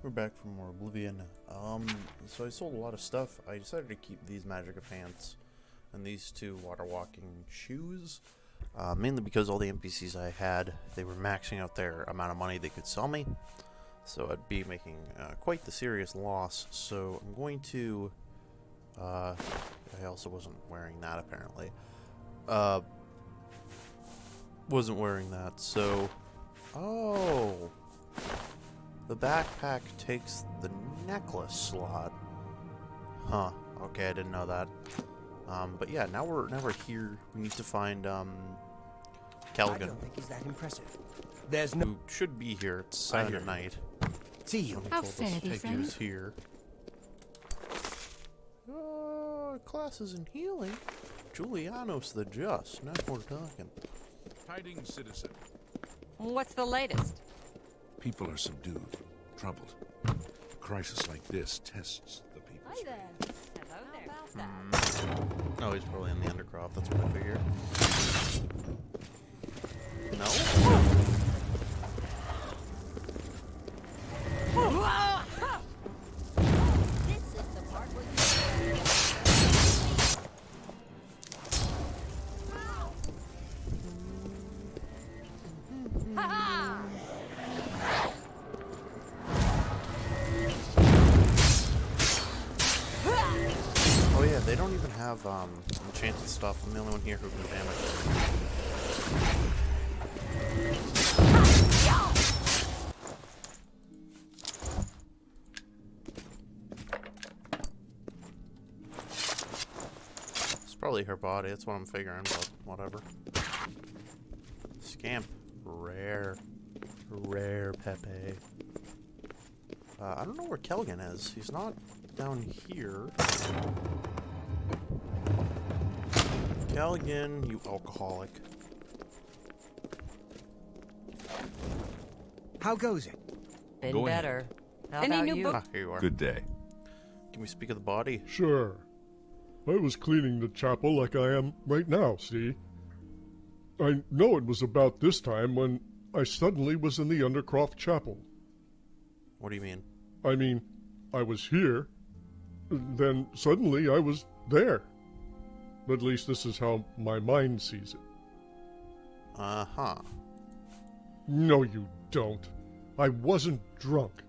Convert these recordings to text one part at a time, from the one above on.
We're back from more Oblivion. So I sold a lot of stuff. I decided to keep these magic pants and these two water walking shoes. Mainly because all the NPCs I had, they were maxing out their amount of money they could sell me. So I'd be making quite the serious loss. So I'm going to... I also wasn't wearing that apparently. Wasn't wearing that, so... Oh! The backpack takes the necklace slot. Huh. Okay, I didn't know that. But yeah, now we're here. We need to find Kelgan. I don't think he's that impressive. There's no who should be here. It's Saturday night. See you. How fair, he was here. Classes in healing. Julianos the Just. Now we're talking. Tidings, citizen. What's the latest? People are subdued, troubled. A crisis like this tests the people. Hi there. Hello there. How about that? Oh, he's probably in the Undercroft. That's what I figured. No? This is the part where you... Ha-ha! Oh yeah, they don't even have enchanted stuff. I'm the only one here who can damage it. It's probably her body, that's what I'm figuring, but whatever. Scamp. Rare. Rare Pepe. I don't know where Kelgan is. He's not down here. Kelgan, you alcoholic. How goes it? Been Go ahead. better. How Any about new you? book? Ah, here you are. Good day. Can we speak of the body? Sure. I was cleaning the chapel like I am right now, see? I know it was about this time when I suddenly was in the Undercroft Chapel. What do you mean? I mean, I was here, then suddenly I was there. At least this is how my mind sees it. Uh-huh. No, you don't. I wasn't drunk.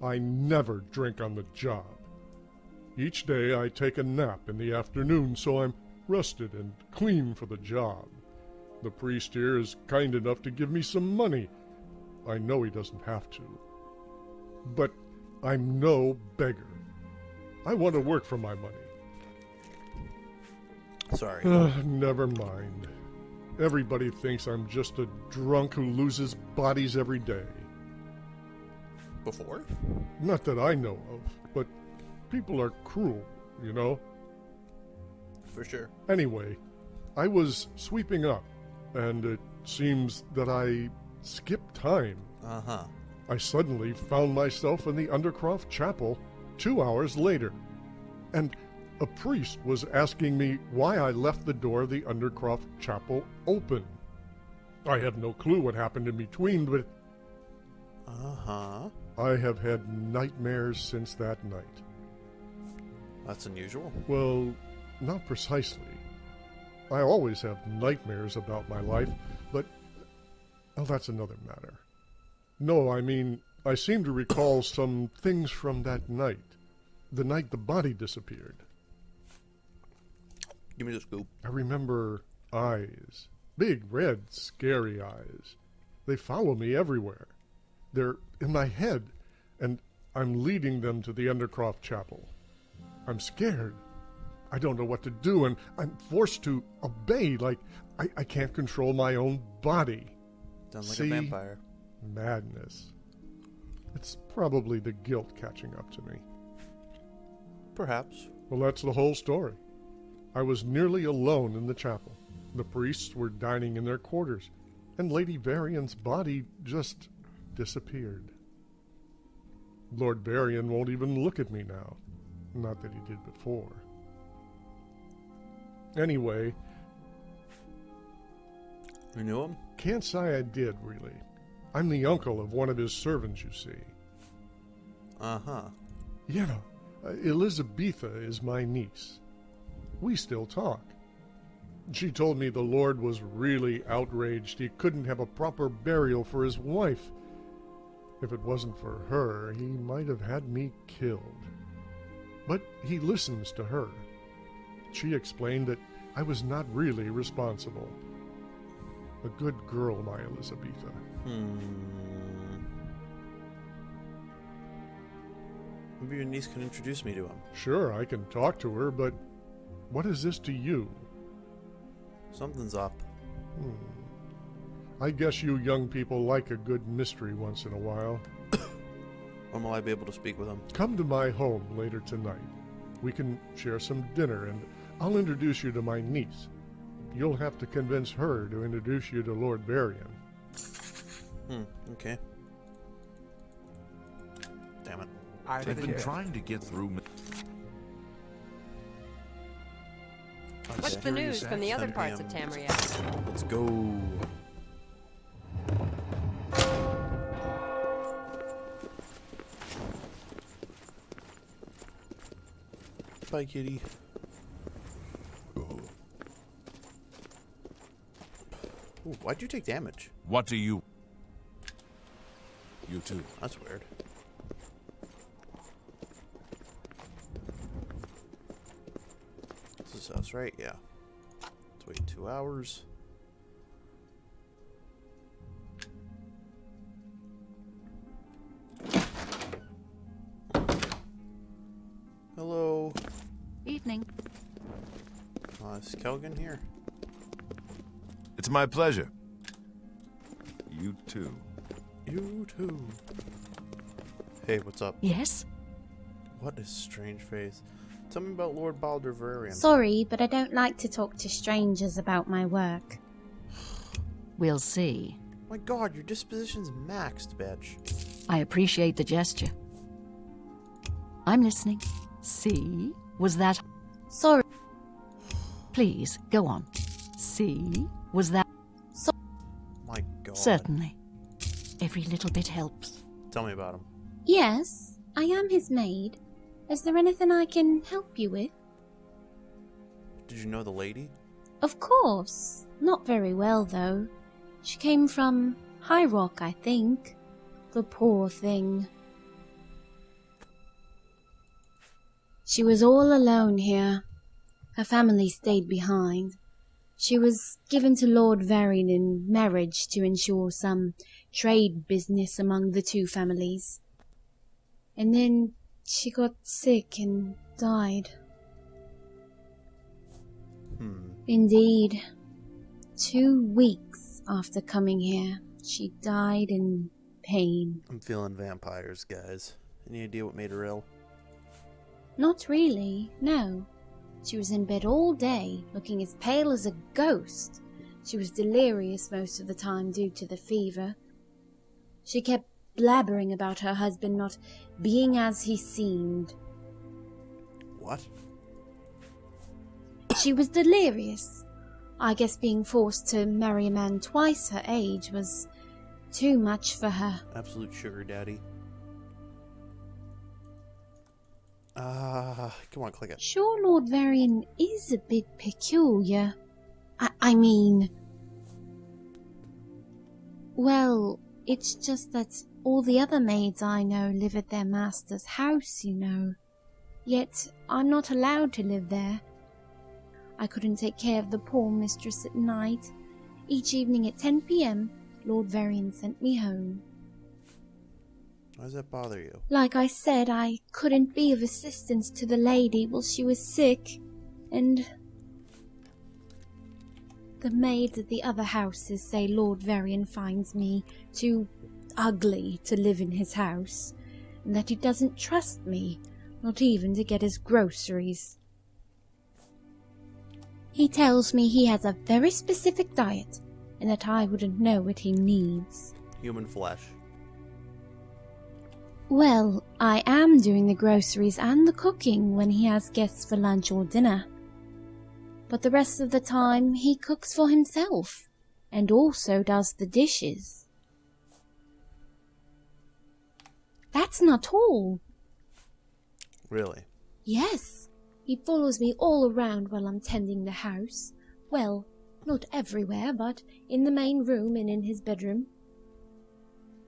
I never drink on the job. Each day I take a nap in the afternoon so I'm rested and clean for the job. The priest here is kind enough to give me some money. I know he doesn't have to. But I'm no beggar. I want to work for my money. Sorry. Never mind. Everybody thinks I'm just a drunk who loses bodies every day. Before? Not that I know of, but people are cruel, you know? For sure. Anyway, I was sweeping up, and it seems that I skipped time. Uh-huh. I suddenly found myself in the Undercroft Chapel 2 hours later, and a priest was asking me why I left the door of the Undercroft Chapel open. I have no clue what happened in between, but Uh-huh. I have had nightmares since that night. That's unusual. Well, not precisely. I always have nightmares about my life, but... oh, that's another matter. No, I mean, I seem to recall some things from that night. The night the body disappeared. Give me the scoop. I remember eyes. Big, red, scary eyes. They follow me everywhere. They're in my head, and I'm leading them to the Undercroft Chapel. I'm scared. I don't know what to do, and I'm forced to obey, like I can't control my own body. Sounds like See? a vampire. Madness. It's probably the guilt catching up to me. Perhaps. Well, that's the whole story. I was nearly alone in the chapel. The priests were dining in their quarters, and Lady Varian's body just disappeared. Lord Varian won't even look at me now. Not that he did before. Anyway, You knew him? can't say I did, really. I'm the uncle of one of his servants, you see. Uh-huh. You know, Elizabetha is my niece. We still talk. She told me the Lord was really outraged he couldn't have a proper burial for his wife. If it wasn't for her, he might have had me killed. But he listens to her. She explained that I was not really responsible. A good girl, my Elizabetha. Maybe your niece can introduce me to him. Sure, I can talk to her, but what is this to you? Something's up. I guess you young people like a good mystery once in a while. When will I be able to speak with him? Come to my home later tonight. We can share some dinner, and I'll introduce you to my niece. You'll have to convince her to introduce you to Lord Varian. Okay. Damn it. I've I've been trying to get through. What's the news from the other parts of Tamriel? Let's go. Bye, kitty. Ooh, why'd you take damage? What do you? You too. That's weird. This is us, right? Yeah. Let's wait 2 hours. Hello. Evening. Is Kelgan here? It's my pleasure. You too. You too. Hey, what's up? Yes? What a strange face. Tell me about Lord Baldor Varian. Sorry, but I don't like to talk to strangers about my work. We'll see. My god, your disposition's maxed, bitch. I appreciate the gesture. I'm listening. See? Was that... Sorry. Please, go on. See? Was that... My god. Certainly. Every little bit helps. Tell me about him. Yes, I am his maid. Is there anything I can help you with? Did you know the lady? Of course. Not very well, though. She came from High Rock, I think. The poor thing. She was all alone here. Her family stayed behind. She was given to Lord Varian in marriage to ensure some trade business among the two families. And then she got sick and died. Indeed. 2 weeks after coming here, she died in pain. I'm feeling vampires, guys. Any idea what made her ill? Not really, no. She was in bed all day, looking as pale as a ghost. She was delirious most of the time due to the fever. She kept blabbering about her husband not being as he seemed. What? She was delirious. I guess being forced to marry a man twice her age was too much for her. Absolute sugar daddy. Come on, click it. Sure, Lord Varian is a bit peculiar. I mean... Well, it's just that all the other maids I know live at their master's house, you know. Yet I'm not allowed to live there. I couldn't take care of the poor mistress at night. Each evening at 10 p.m, Lord Varian sent me home. Why does that bother you? Like I said, I couldn't be of assistance to the lady while she was sick, and the maids at the other houses say Lord Varian finds me too ugly to live in his house, and that he doesn't trust me, not even to get his groceries. He tells me he has a very specific diet, and that I wouldn't know what he needs. Human flesh. Well, I am doing the groceries and the cooking when he has guests for lunch or dinner. But the rest of the time he cooks for himself, and also does the dishes. That's not all. Really? Yes. He follows me all around while I'm tending the house. Well, not everywhere, but in the main room and in his bedroom.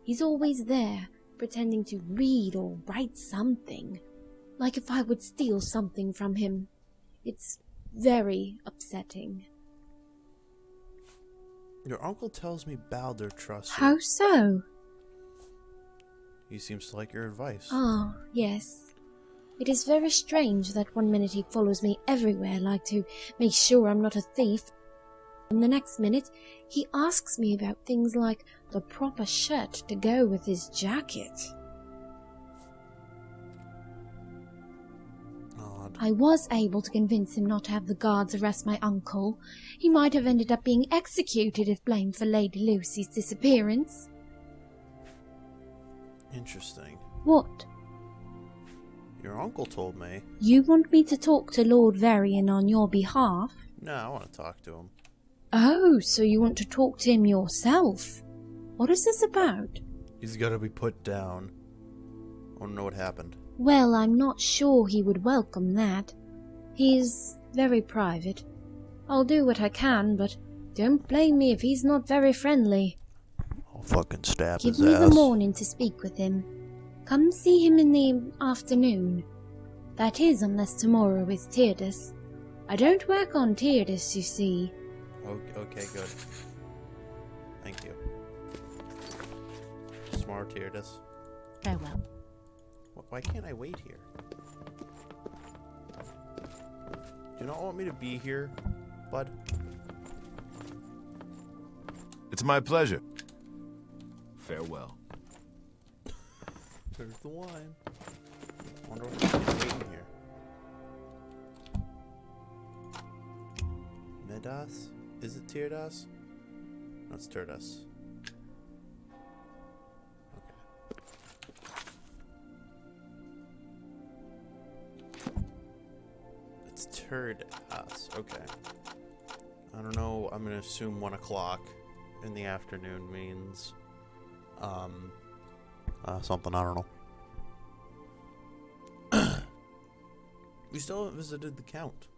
He's always there, pretending to read or write something, like if I would steal something from him. It's very upsetting. Your uncle tells me Baldor trusts you. How so? He seems to like your advice. Ah, yes. It is very strange that one minute he follows me everywhere, like to make sure I'm not a thief, and the next minute he asks me about things like the proper shirt to go with his jacket. Odd. I was able to convince him not to have the guards arrest my uncle. He might have ended up being executed if blamed for Lady Lucy's disappearance. Interesting. What? Your uncle told me. You want me to talk to Lord Varian on your behalf? No, I want to talk to him. Oh, so you want to talk to him yourself? What is this about? He's got to be put down. I want to know what happened. Well, I'm not sure he would welcome that. He is very private. I'll do what I can, but don't blame me if he's not very friendly. I'll fucking stab Give his me ass. the morning to speak with him. Come see him in the afternoon. That is, unless tomorrow is Tyrdes. I don't work on Tyrdes, you see. Okay, good. Thank you. Smart Tyrdes. Farewell. Why can't I wait here? Do you not want me to be here, bud? It's my pleasure. Farewell. There's the wine. Wonder what I'm waiting here. Medas? Is it Tyrdes? No, it's Tyrdes. It's Tyrdes. Okay. I don't know. I'm gonna assume 1 o'clock in the afternoon means something. I don't know. We still haven't visited the Count.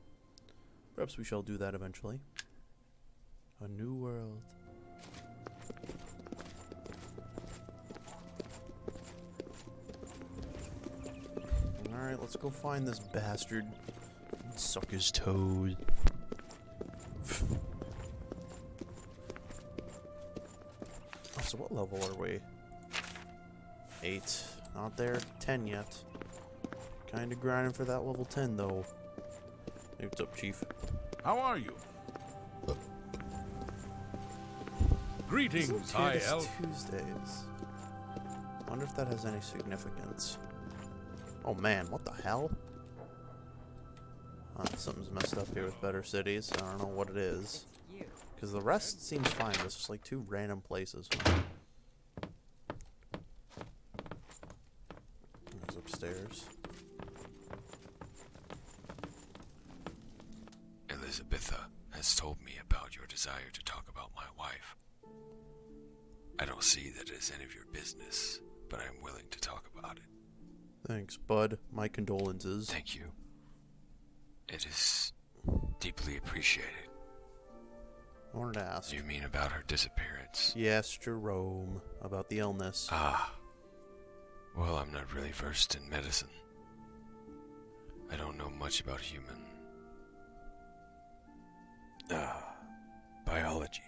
Perhaps we shall do that eventually. A new world. Alright, let's go find this bastard. Suck his toes. So what level are we? 8. Not there. 10 yet. Kinda grinding for that level 10 though. Hey, what's up, Chief? How are you? Greetings, High Tyrdes Elf. Tuesdays. Wonder if that has any significance. Oh man, what the hell? Something's messed up here with Better Cities. I don't know what it is. Because the rest seems fine. It's just like 2 random places. It's upstairs. Elizabetha has told me about your desire to talk about my wife. I don't see that as any of your business, but I am willing to talk about it. Thanks, bud. My condolences. Thank you. It is deeply appreciated. I wanted to ask. You mean about her disappearance? Yes, Jerome. About the illness. Ah. Well, I'm not really versed in medicine. I don't know much about human... biology.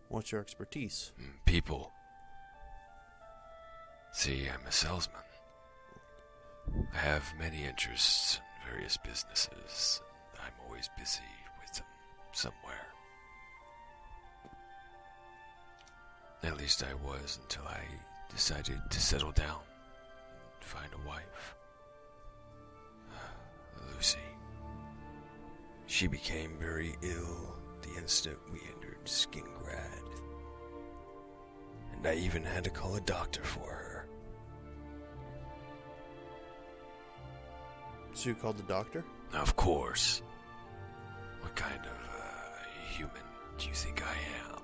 What's your expertise? People. See, I'm a salesman. I have many interests in various businesses, and I'm always busy with them somewhere. At least I was until I decided to settle down and find a wife. Lucy. She became very ill the instant we entered Skingrad. And I even had to call a doctor for her. So you called the doctor? Of course. What kind of human do you think I am?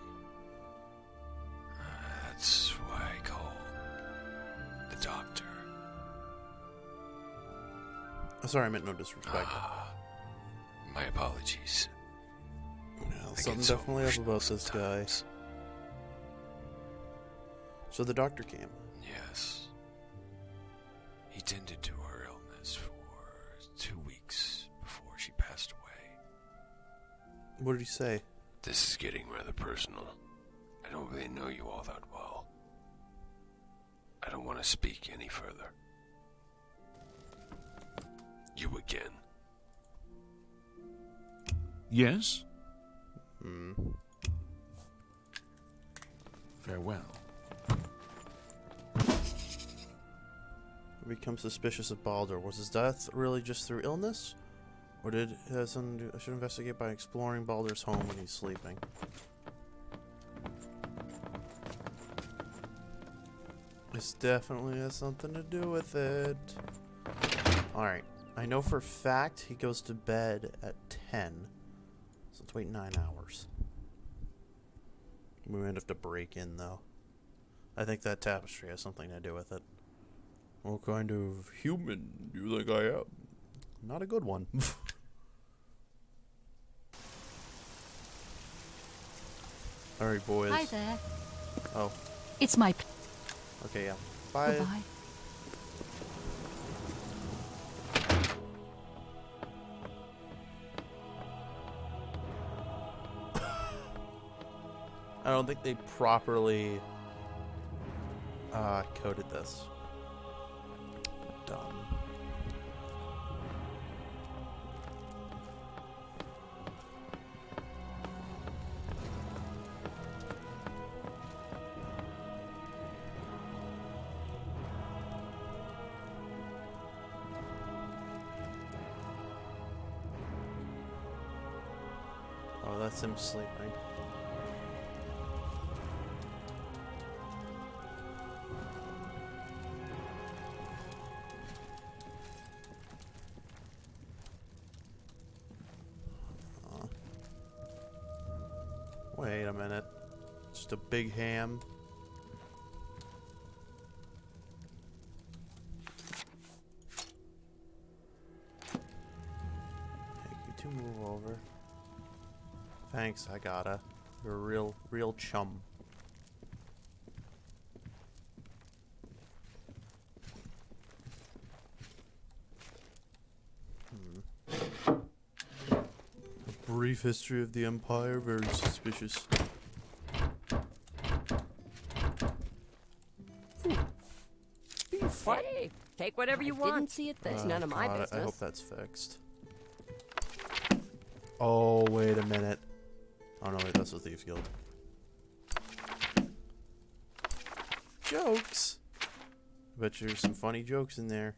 That's why I called the doctor. Sorry, I meant no disrespect. My apologies. Yeah, I get something so definitely up emotional about this guy. sometimes. So the doctor came. Yes. He tended to her illness for 2 weeks before she passed away. What did he say? This is getting rather personal. I don't really know you all that well. I don't want to speak any further. You again. Yes? Hmm. Farewell. Become suspicious of Baldor. Was his death really just through illness? Or did it have something to do? I should investigate by exploring Baldur's home when he's sleeping. This definitely has something to do with it. Alright. I know for a fact he goes to bed at 10. So let's wait 9 hours. We might have to break in, though. I think that tapestry has something to do with it. What kind of human do you think I am? Not a good one. Alright, boys. Hi there. Oh, It's my okay, yeah. Bye. goodbye. I don't think they properly coded this. Dumb. Oh, that's him sleeping. Wait a minute. Just a big ham. Hey, you two move over. Thanks, I gotta. You're a real chum. Brief history of the Empire, very suspicious. Hey, take whatever you want. Didn't see it then. It's none of my God, business. I hope that's fixed. Oh, wait a minute. Oh no, wait, that's the Thieves Guild. Jokes! I bet there's some funny jokes in there.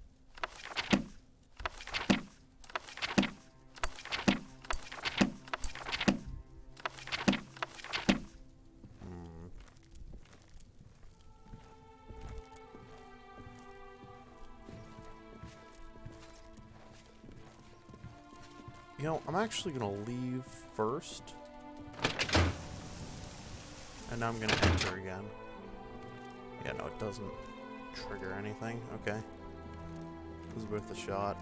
You know, I'm actually gonna leave first. And now I'm gonna enter again. Yeah, no, it doesn't trigger anything. Okay. It was worth a shot.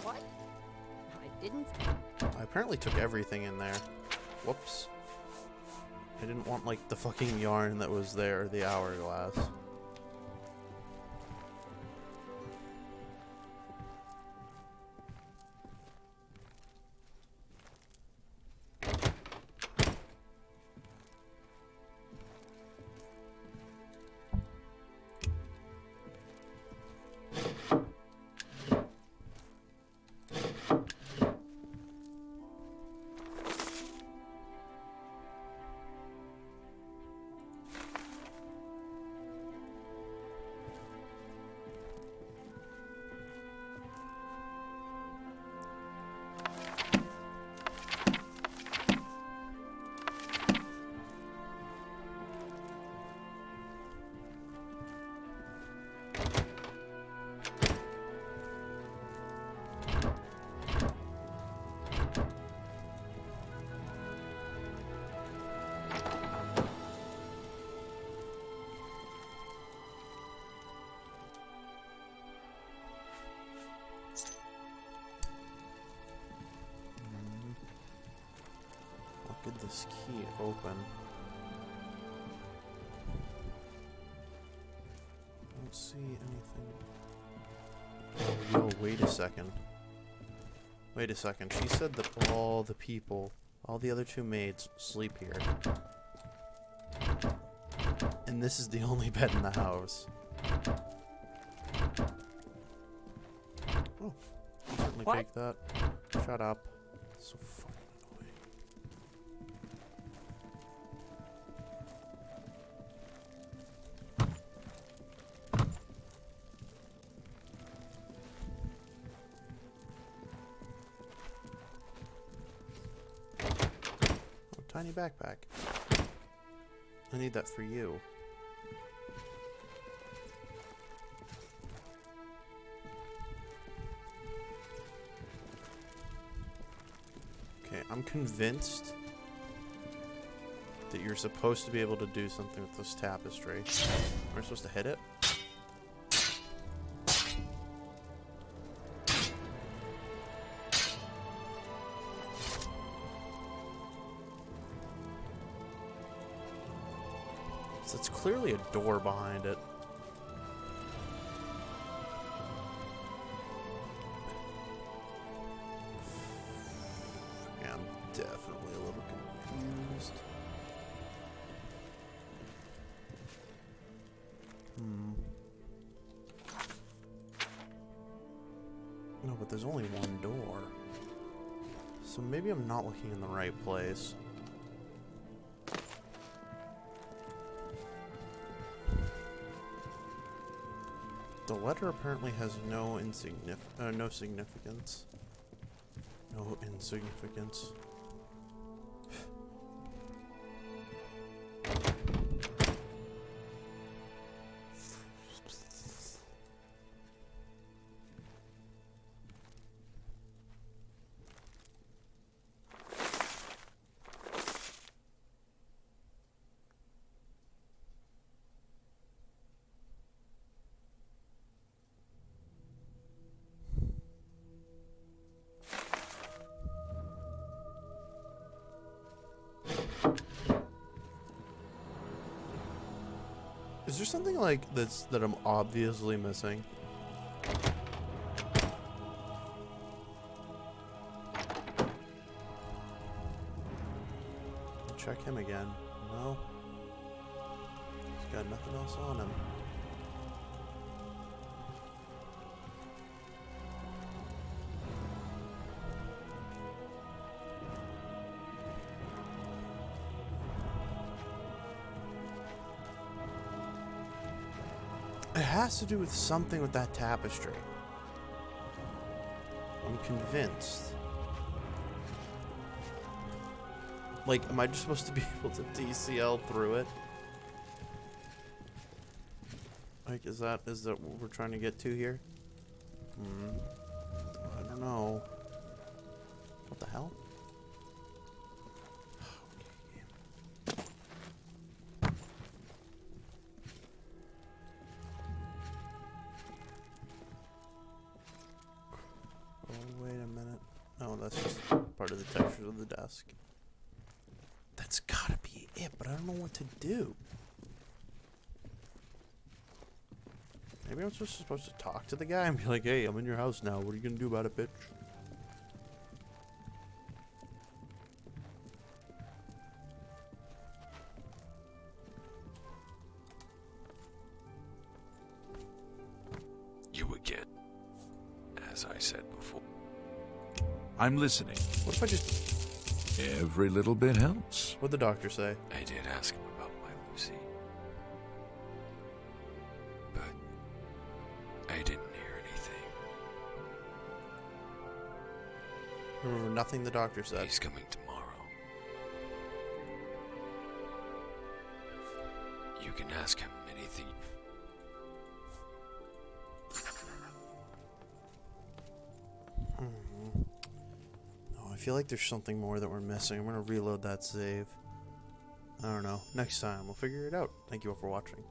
What? I didn't. I apparently took everything in there. Whoops. I didn't want, like, the fucking yarn that was there, the hourglass. this key open. I don't see anything. Oh, yo, wait a second. Wait a second. She said that all the people, all the other two maids, sleep here. And this is the only bed in the house. Oh, I'll certainly take that. Shut up. So fucking annoying. Oh, tiny backpack. I need that for you. Okay, I'm convinced that you're supposed to be able to do something with this tapestry. Am I supposed to hit it? So it's clearly a door behind it. Yeah, I'm definitely a little confused. No, but there's only one door. So maybe I'm not looking in the right place. The letter apparently has no significance. No insignificance. Is there something like that I'm obviously missing? Check him again. No. He's got nothing else on him. It has to do with something with that tapestry. I'm convinced. Like, am I just supposed to be able to DCL through it? Like, is that what we're trying to get to here? I don't know. What the hell? That's just part of the textures of the desk. That's gotta be it, but I don't know what to do. Maybe I'm just supposed to talk to the guy and be like, hey, I'm in your house now. What are you gonna do about it, bitch? You again. As I said before. I'm listening. What if I just... Every little bit helps. What'd the doctor say? I did ask him about my Lucy. But I didn't hear anything. Remember nothing the doctor said. He's coming tomorrow. You can ask him anything. I feel like there's something more that we're missing. I'm gonna reload that save. I don't know. Next time, we'll figure it out. Thank you all for watching.